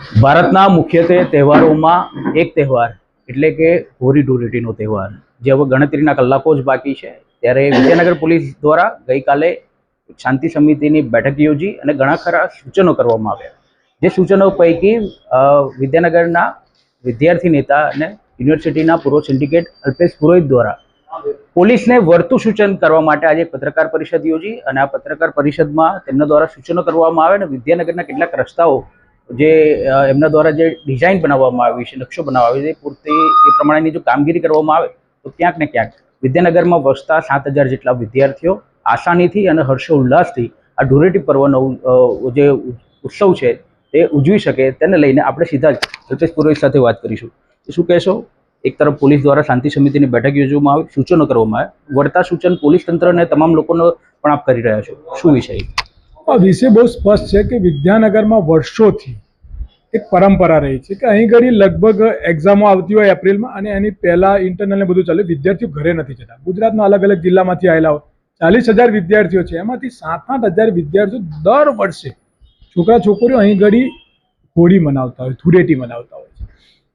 ભારતના મુખ્યત્વે તહેવારોમાં એક તહેવાર એટલે કે હોળી ધૂળેટીનો તહેવાર જે હવે ગણતરીના કલાકો જ બાકી છે ત્યારે વિદ્યાનગર પોલીસ દ્વારા ગઈકાલે શાંતિ સમિતિની બેઠક યોજી અને ઘણા ખરા સૂચનો કરવામાં આવ્યા. જે સૂચનો પૈકી વિદ્યાનગરના વિદ્યાર્થી નેતા અને યુનિવર્સિટીના પૂર્વ સિન્ડિકેટ અલ્પેશ પુરોહિત દ્વારા પોલીસને વળતું સૂચન કરવા માટે આજે પત્રકાર પરિષદ યોજી અને આ પત્રકાર પરિષદમાં તેમના દ્વારા સૂચનો કરવામાં આવે અને વિદ્યાનગરના કેટલાક રસ્તાઓ જે એમના દ્વારા જે ડિઝાઇન બનાવવામાં આવી છે, નકશો બનાવવામાં આવ્યો છે, પૂરતી એ પ્રમાણેની જો કામગીરી કરવામાં આવે તો ક્યાંક ને ક્યાંક વિદ્યાનગરમાં વસતા 7,000 જેટલા વિદ્યાર્થીઓ આસાનીથી અને હર્ષોલ્લાસથી આ ધૂળેટી પર્વનો જે ઉત્સવ છે તે ઉજવી શકે. તેને લઈને આપણે સીધા જ અલ્પેશ પુરોહિત સાથે વાત કરીશું. શું કહેશો? એક તરફ પોલીસ દ્વારા શાંતિ સમિતિની બેઠક યોજવામાં આવી, સૂચનો કરવામાં આવ્યા, વળતા સૂચન પોલીસ તંત્ર અને તમામ લોકોનો પણ આપ કરી રહ્યા છો, શું વિષય? આ વિષય બહુ સ્પષ્ટ છે કે વિદ્યાનગરમાં વર્ષોથી એક પરંપરા રહી છે કે અહીં ઘડી લગભગ એક્ઝામો આવતી હોય એપ્રિલમાં અને એની પહેલાં ઇન્ટરનલ ને બધું ચાલે, વિદ્યાર્થીઓ ઘરે નથી જતા. ગુજરાતના અલગ અલગ જિલ્લામાંથી આવેલા હોય 40,000 વિદ્યાર્થીઓ છે, એમાંથી 7-8 હજાર વિદ્યાર્થીઓ દર વર્ષે છોકરા છોકરીઓ અહીં ઘડી હોળી મનાવતા હોય, ધૂળેટી મનાવતા હોય છે.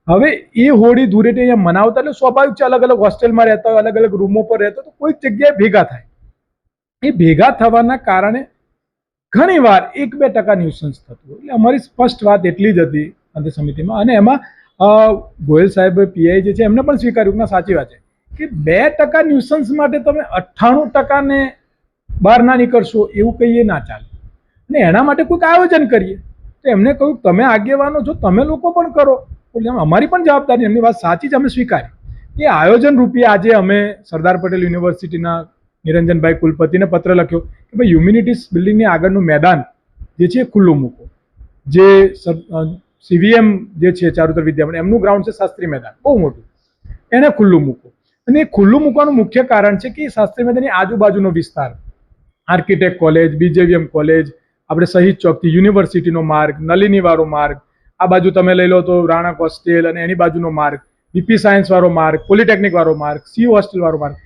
હવે એ હોળી ધૂળેટી અહીંયા મનાવતા એટલે સ્વાભાવિક છે, અલગ અલગ હોસ્ટેલમાં રહેતા હોય, અલગ અલગ રૂમો પર રહેતા હોય, તો કોઈક જગ્યાએ ભેગા થાય. એ ભેગા થવાના કારણે ઘણી વાર 1-2% ન્યુસન્સ થતું. એટલે અમારી સ્પષ્ટ વાત એટલી જ હતી શાંતિ સમિતિમાં, અને એમાં ગોયલ સાહેબ પીઆઈ જે છે એમને પણ સ્વીકાર્યું કે સાચી વાત છે કે 2% ન્યુસન્સ માટે તમે 98% ને બહાર ના નીકળશો એવું કહીએ ના ચાલે, અને એના માટે કોઈક આયોજન કરીએ. તો એમને કહ્યું તમે આગેવાનો છો, તમે લોકો પણ કરો. એટલે અમારી પણ જવાબદારી, એમની વાત સાચી જ અમે સ્વીકારી. એ આયોજન રૂપે આજે અમે સરદાર પટેલ યુનિવર્સિટીના નિરંજનભાઈ કુલપતિને પત્ર લખ્યો કે ભાઈ હ્યુમેનિટીઝ બિલ્ડિંગની આગળનું મેદાન જે છે ખુલ્લું મૂકો. જે સીવીએમ જે છે ચારુતર વિદ્યામંડળ એમનું ગ્રાઉન્ડ છે શાસ્ત્રી મેદાન, બહુ મોટું, એને ખુલ્લું મૂકો. અને એ ખુલ્લું મૂકવાનું મુખ્ય કારણ છે કે શાસ્ત્રી મેદાનની આજુબાજુનો વિસ્તાર, આર્કિટેક્ટ કોલેજ, બીજેવીએમ કોલેજ, આપણે શહીદ ચોકથી યુનિવર્સિટીનો માર્ગ, નલિનીવાળો માર્ગ, આ બાજુ તમે લઈ લો તો રાણા હોસ્ટેલ અને એની બાજુનો માર્ગ, બીપી સાયન્સ વાળો માર્ગ, પોલિટેકનિક વાળો માર્ગ, સી હોસ્ટેલ વાળો માર્ગ,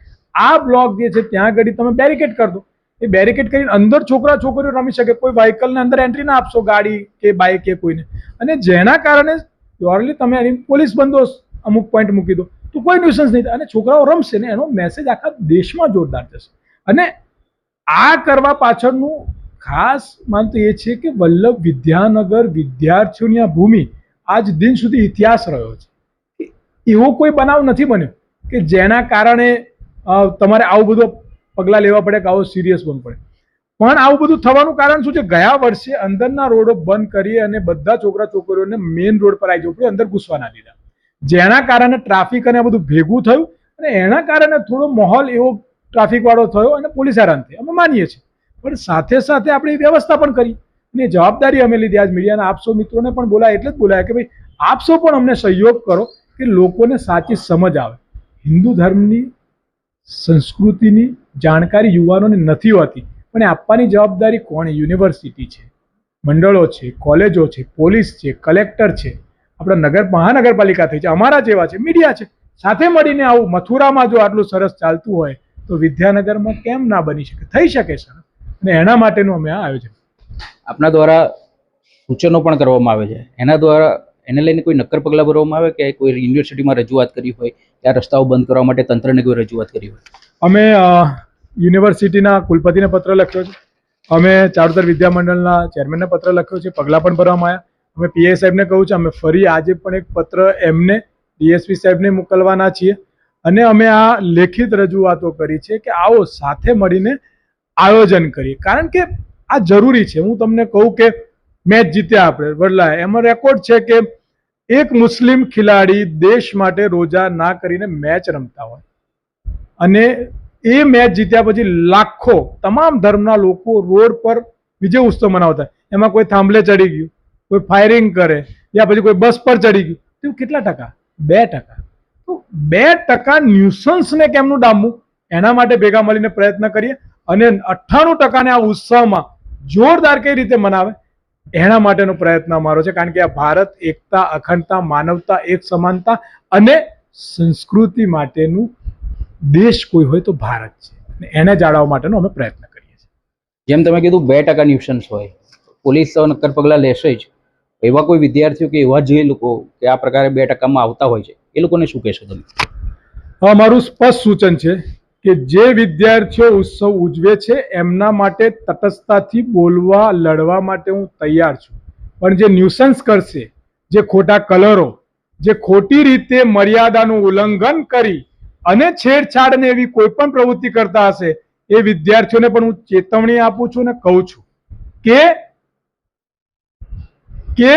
આ બ્લોક જે છે ત્યાં આગળ તમે બેરિકેડ કરી દો. એ બેરિકેડ કરીને અંદર છોકરા છોકરીઓ રમી શકે, કોઈ વ્હીકલને અંદર એન્ટ્રી ના આપશો, ગાડી કે બાઇક કે કોઈને, અને જેના કારણે પ્યોરલી તમે એની પોલીસ બંદોબસ્ત અમુક પોઈન્ટ મૂકી દો તો કોઈ ન્યુસન્સ નહીં થાય અને છોકરાઓ રમશે ને એનો મેસેજ આખા દેશમાં જોરદાર થશે. અને આ કરવા પાછળનું ખાસ માનતો એ છે કે વલ્લભ વિદ્યાનગર વિદ્યાર્થીઓની આ ભૂમિ આજ દિન સુધી ઇતિહાસ રહ્યો છે. એવો કોઈ બનાવ નથી બન્યો કે જેના કારણે તમારે આવું બધું પગલાં લેવા પડે કે આવો સિરિયસ બનવું પડે. પણ આવું બધું થવાનું કારણ શું છે? ગયા વર્ષે અંદરના રોડો બંધ કરી અને બધા છોકરા છોકરીઓને મેઇન રોડ પર આવી જવું પડે, અંદર ઘૂસવા ના દીધા, જેના કારણે ટ્રાફિક અને બધું ભેગું થયું અને એના કારણે થોડો માહોલ એવો ટ્રાફિક વાળો થયો અને પોલીસ હેરાન થઈ, અમે માનીએ છીએ. પણ સાથે સાથે આપણે એ વ્યવસ્થા પણ કરી અને જવાબદારી અમે લીધી. આજ મીડિયાના આપસો મિત્રોને પણ બોલાય એટલે જ બોલાય કે ભાઈ આપસો પણ અમને સહયોગ કરો કે લોકોને સાચી સમજ આવે. હિન્દુ ધર્મની સંસ્કૃતિની જાણકારી યુવાનોને નથી હોતી, પણ એ આપવાની જવાબદારી કોની? યુનિવર્સિટી છે, મંડળો છે, કોલેજો છે, પોલીસ છે, કલેક્ટર છે, આપણા મહાનગરપાલિકા થઈ છે, અમારા જેવા છે, મીડિયા છે. સાથે મળીને આવું મથુરામાં જો આટલું સરસ ચાલતું હોય તો વિદ્યાનગરમાં કેમ ના બની શકે? થઈ શકે સર, અને એના માટેનું અમે આ આયોજન. આપના દ્વારા સૂચનો પણ કરવામાં આવે છે, એના દ્વારા એને લઈને કોઈ નક્કર પગલાં ભરવામાં આવે કે કોઈ યુનિવર્સિટીમાં રજૂઆત કરી હોય કે આ રસ્તાઓ બંધ કરવા માટે તંત્રને કોઈ રજૂઆત કરી હોય? અમે યુનિવર્સિટીના કુલપતિને પત્ર લખ્યો છે, અમે ચારુતર વિદ્યામંડળના ચેરમેનને પત્ર લખ્યો છે, પગલાં પણ ભરવામાં આવ્યા. અમે પીઆઈ સાહેબને કહ્યું છે, અમે ફરી આજે પણ એક પત્ર એમને ડીએસપી સાહેબને મોકલવાના છીએ અને અમે આ લેખિત રજૂઆતો કરી છે કે આવો સાથે મળીને આયોજન કરીએ. કારણ કે આ જરૂરી છે. હું તમને કહું કે મેચ જીત્યા આપણે વડલા, એમાં રેકોર્ડ છે કે એક મુસ્લિમ ખેલાડી દેશ માટે રોજા ના કરીને મેચ રમતા હોય અને એ મેચ જીત્યા પછી લાખો તમામ ધર્મના લોકો રોડ પર વિજય ઉત્સવ મનાવતા. એમાં કોઈ થાંભલે ચડી ગયું, કોઈ ફાયરિંગ કરે, યા પછી કોઈ બસ પર ચડી ગયું, તો કેટલા ટકા? 2%. તો 2% ન્યુસન્સને કેમનું ડામવું? એના માટે ભેગા મળીને પ્રયત્ન કરીએ અને 98% ને આ ઉત્સવમાં જોરદાર કઈ રીતે મનાવે એના માટેનો પ્રયત્ન અમારો છે. કારણ કે આ ભારત એકતા, અખંડતા, માનવતા, એક સમાનતા અને સંસ્કૃતિ માટેનું દેશ કોઈ હોય તો ભારત છે, અને એને જાળવવા માટેનો અમે પ્રયત્ન કરીએ છીએ. જેમ તમે કીધું 2% ન્યુસન્સ હોય, પોલીસ તો નક્કર પગલાં લેશે જ, એવા કોઈ વિદ્યાર્થીઓ કે એવા જે લોકો કે આ પ્રકારે 2% આવતા હોય છે એ લોકોને શું કહેશો તમે? અમારું સ્પષ્ટ સૂચન છે કે જે વિદ્યાર્થીઓ ઉત્સવ ઉજવે છે એમના માટે તટસ્થતાથી બોલવા લડવા માટે હું તૈયાર છું, પણ જે ન્યુસન્સ કરશે, જે ખોટા કલરો, જે ખોટી રીતે મર્યાદાનું ઉલ્લંઘન કરી અને છેડછાડ ને એવી કોઈ પણ પ્રવૃત્તિ કરતા હશે એ વિદ્યાર્થીઓને પણ હું ચેતવણી આપું છું અને કહું છું કે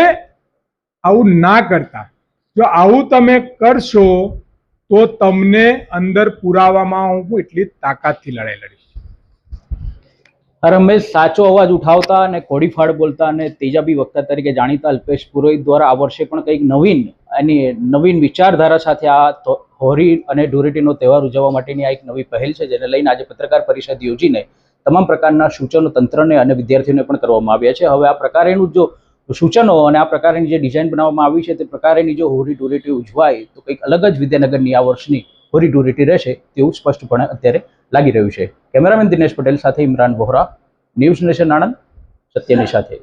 આવું ના કરતા. જો આવું તમે કરશો તો તમને અંદર પુરાવામાં હું એટલી તાકાતથી લડાઈ લડીશ. રમેશ, સાચો અવાજ ઉઠાવતા અને કોડીફાડ બોલતા અને તેજાબી વક્તા તરીકે જાણીતા અલ્પેશ પુરોહિત દ્વારા આ વર્ષે પણ કંઈક નવીન વિચારધારા સાથે આ હોળી અને ધૂળેટીનો તહેવાર ઉજવવા માટેની આ એક નવી પહેલ છે, જેને લઈને આજે પત્રકાર પરિષદ યોજીને તમામ પ્રકારના સૂચનો તંત્રને અને વિદ્યાર્થીઓને પણ કરવામાં આવ્યા છે. હવે આ પ્રકારેનું જો સૂચનો અને આ પ્રકારની જે ડિઝાઇન બનાવવામાં આવી છે તે પ્રકારેની જો હોળી ધૂળેટી ઉજવાય તો કંઈક અલગ જ વિદ્યાનગરની આ વર્ષની હોળી ધૂળેટી રહેશે તેવું સ્પષ્ટપણે અત્યારે લાગી રહ્યું છે. કેમેરામેન દિનેશ પટેલ સાથે ઇમરાન વોહરા, ન્યૂઝ નેશન આણંદ, સત્યની સાથે.